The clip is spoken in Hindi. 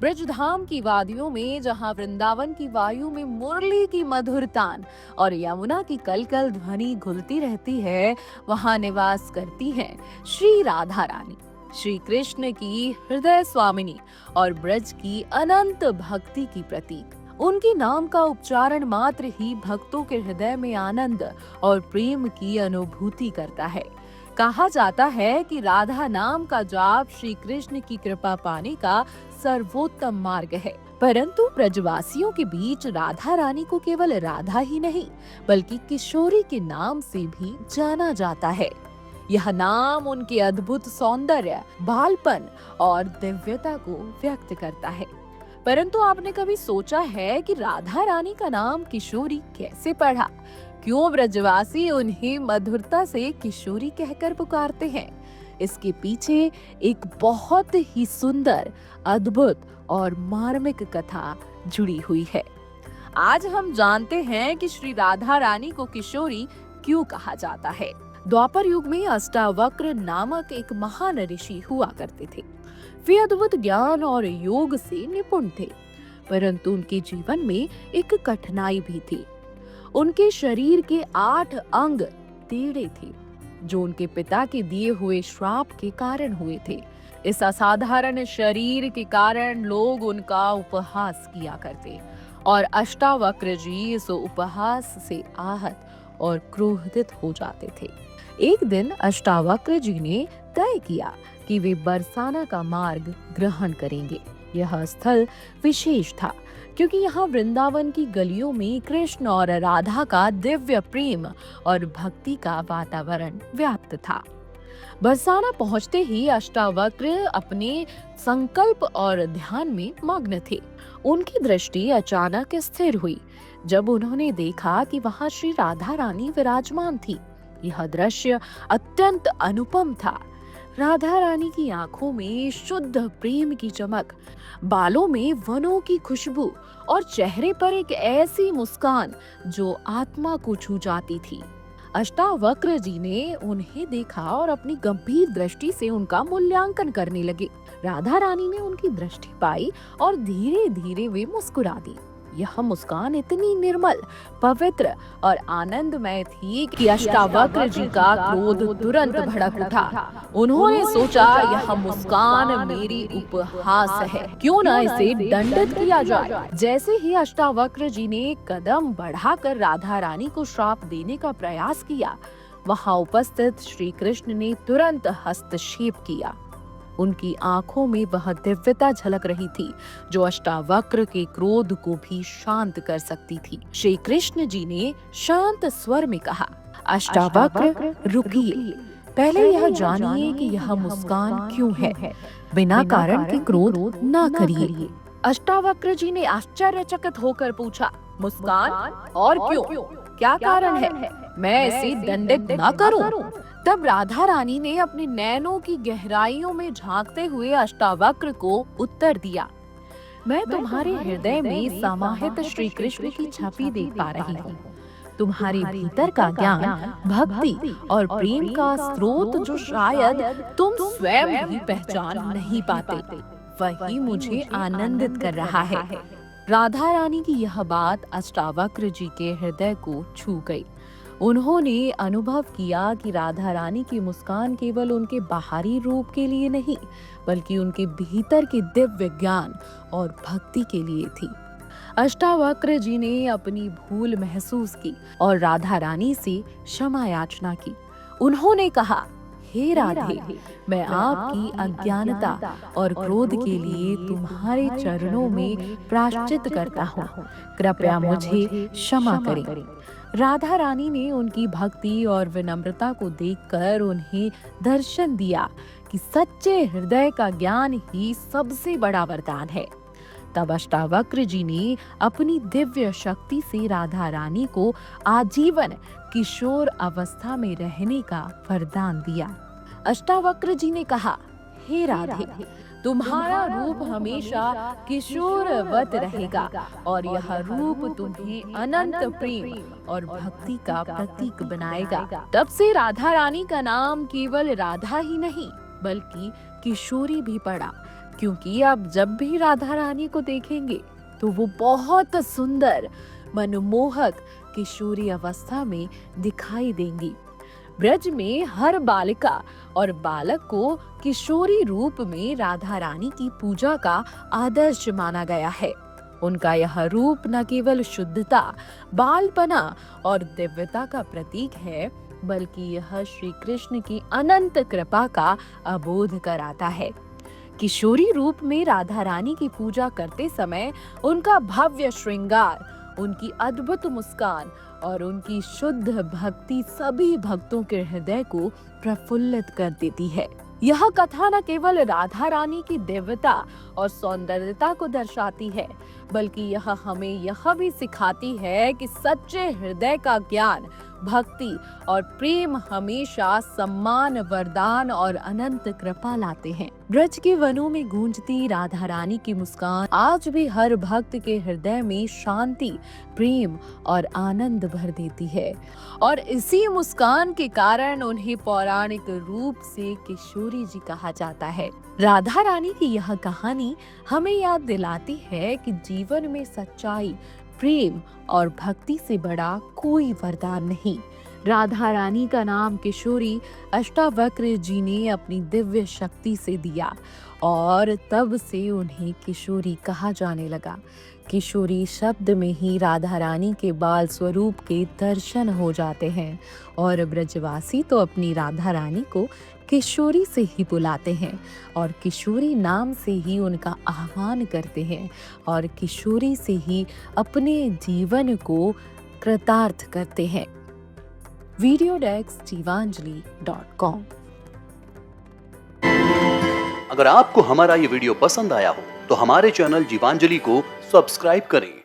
ब्रजधाम की वादियों में, जहाँ वृंदावन की वायु में मुरली की मधुर तान और यमुना की कलकल ध्वनि घुलती रहती है, वहाँ निवास करती हैं श्री राधा रानी, श्री कृष्ण की हृदय स्वामिनी और ब्रज की अनंत भक्ति की प्रतीक। उनके नाम का उच्चारण मात्र ही भक्तों के हृदय में आनंद और प्रेम की अनुभूति करता है। कहा जाता है कि राधा नाम का जाप श्री कृष्ण की कृपा पाने का सर्वोत्तम मार्ग है। परंतु ब्रजवासियों के बीच राधा रानी को केवल राधा ही नहीं, बल्कि किशोरी के नाम से भी जाना जाता है। यह नाम उनके अद्भुत सौंदर्य, बालपन और दिव्यता को व्यक्त करता है। परंतु आपने कभी सोचा है कि राधा रानी का नाम किशोरी कैसे पड़ा? क्यों ब्रजवासी उन्हें मधुरता से किशोरी कहकर पुकारते हैं? इसके पीछे एक बहुत ही सुंदर, अद्भुत और मार्मिक कथा जुड़ी हुई है। आज हम जानते हैं कि श्री राधा रानी को किशोरी क्यों कहा जाता है। द्वापर युग में अष्टावक्र नामक एक महान ऋषि हुआ करते थे। वे अद्भुत ज्ञान और योग से निपुण थे, परंतु उनके जीवन में एक कठिनाई भी थी। उनके शरीर के 8 अंग टेढ़े थे, जो उनके पिता के दिए हुए श्राप के कारण हुए थे। इस असाधारण शरीर के कारण लोग उनका उपहास किया करते और अष्टावक्र जी इस उपहास से आहत और क्रोधित हो जाते थे। एक दिन अष्टावक्र जी ने तय किया कि वे बरसाना का मार्ग ग्रहण करेंगे। यह स्थल विशेष था क्योंकि यहाँ वृंदावन की गलियों में कृष्ण और राधा का दिव्य प्रेम और भक्ति का वातावरण व्याप्त था। बरसाना पहुंचते ही अष्टावक्र अपने संकल्प और ध्यान में मग्न थे। उनकी दृष्टि अचानक स्थिर हुई जब उन्होंने देखा कि वहां श्री राधा रानी विराजमान थी। यह दृश्य अत्यंत अनुपम था। राधा रानी की आंखों में शुद्ध प्रेम की चमक, बालों में वनों की खुशबू और चेहरे पर एक ऐसी मुस्कान जो आत्मा को छू जाती थी। अष्टावक्र जी ने उन्हें देखा और अपनी गंभीर दृष्टि से उनका मूल्यांकन करने लगे। राधा रानी ने उनकी दृष्टि पाई और धीरे धीरे वे मुस्कुरा दी। यह मुस्कान इतनी निर्मल, पवित्र और आनंदमय थी कि अष्टावक्र जी का क्रोध तुरंत भड़क उठा। उन्होंने सोचा, यह मुस्कान मेरी उपहास है, क्यों न इसे दंडित किया जाए। जैसे ही अष्टावक्र जी ने एक कदम बढ़ाकर राधा रानी को श्राप देने का प्रयास किया, वहां उपस्थित श्री कृष्ण ने तुरंत हस्तक्षेप किया। उनकी आंखों में वह दिव्यता झलक रही थी जो अष्टावक्र के क्रोध को भी शांत कर सकती थी। श्री कृष्ण जी ने शांत स्वर में कहा, अष्टावक्र रुकिए, पहले यह जानिए कि यह मुस्कान क्यों है। बिना कारण के क्रोध न करिए। अष्टावक्र जी ने आश्चर्यचकित होकर पूछा, मुस्कान और क्यों? क्या कारण है? मैं इसे दंडित न करूं? तब राधा रानी ने अपने नैनों की गहराइयों में झांकते हुए अष्टावक्र को उत्तर दिया, मैं तुम्हारे हृदय में समाहित श्री कृष्ण की छवि देख पा रही हूँ। तुम्हारे भीतर का ज्ञान, भक्ति और प्रेम का स्रोत जो शायद तुम स्वयं भी पहचान नहीं पाते, वही मुझे आनंदित कर रहा है। राधा रानी की यह बात अष्टावक्र जी के हृदय को छू गई। उन्होंने अनुभव किया कि राधा रानी की मुस्कान केवल उनके बाहरी रूप के लिए नहीं, बल्कि उनके भीतर के दिव्य ज्ञान और भक्ति के लिए थी। अष्टावक्र जी ने अपनी भूल महसूस की और राधा रानी से क्षमा याचना की। उन्होंने कहा, हे राधे, मैं आपकी अज्ञानता और क्रोध के लिए तुम्हारे चरणों में प्रायश्चित करता हूँ। कृपया मुझे क्षमा करें। राधा रानी ने उनकी भक्ति और विनम्रता को देखकर उन्हें दर्शन दिया कि सच्चे हृदय का ज्ञान ही सबसे बड़ा वरदान है। तब अष्टावक्र जी ने अपनी दिव्य शक्ति से राधा रानी को आजीवन किशोर अवस्था में रहने का वरदान दिया। अष्टावक्र जी ने कहा, हे राधे, तुम्हारा रूप हमेशा किशोरवत रहेगा और यह रूप तुम्हें अनंत प्रेम और भक्ति का प्रतीक बनाएगा। तब से राधा रानी का नाम केवल राधा ही नहीं, बल्कि किशोरी भी पड़ा, क्योंकि आप जब भी राधा रानी को देखेंगे तो वो बहुत सुंदर, मनमोहक किशोरी अवस्था में दिखाई देंगी। ब्रज में हर बालिका और बालक को किशोरी रूप में राधा रानी की पूजा का आदर्श माना गया है। उनका यह रूप न केवल शुद्धता, बालपना और दिव्यता का प्रतीक है, बल्कि यह श्री कृष्ण की अनंत कृपा का अबोध कराता है। किशोरी रूप में राधा रानी की पूजा करते समय उनका भव्य श्रृंगार, उनकी अद्भुत मुस्कान और उनकी शुद्ध भक्ति सभी भक्तों के हृदय को प्रफुल्लित कर देती है। यह कथा न केवल राधा रानी की दिव्यता और सौंदर्यता को दर्शाती है, बल्कि यह हमें यह भी सिखाती है कि सच्चे हृदय का ज्ञान, भक्ति और प्रेम हमेशा सम्मान, वरदान और अनंत कृपा लाते हैं। ब्रज के वनों में गूंजती राधा रानी की मुस्कान आज भी हर भक्त के हृदय में शांति, प्रेम और आनंद भर देती है, और इसी मुस्कान के कारण उन्हें पौराणिक रूप से किशोरी जी कहा जाता है। राधा रानी की यह कहानी हमें याद दिलाती है कि जीवन में सच्चाई, प्रेम और भक्ति से बड़ा कोई वरदान नहीं। राधा रानी का नाम किशोरी अष्टावक्र जी ने अपनी दिव्य शक्ति से दिया और तब से उन्हें किशोरी कहा जाने लगा। किशोरी शब्द में ही राधा रानी के बाल स्वरूप के दर्शन हो जाते हैं और ब्रजवासी तो अपनी राधा रानी को किशोरी से ही बुलाते हैं और किशोरी नाम से ही उनका आह्वान करते हैं और किशोरी से ही अपने जीवन को कृतार्थ करते हैं। वीडियो डेस्क जीवांजलि.com। अगर आपको हमारा ये वीडियो पसंद आया हो तो हमारे चैनल जीवांजलि को सब्सक्राइब करें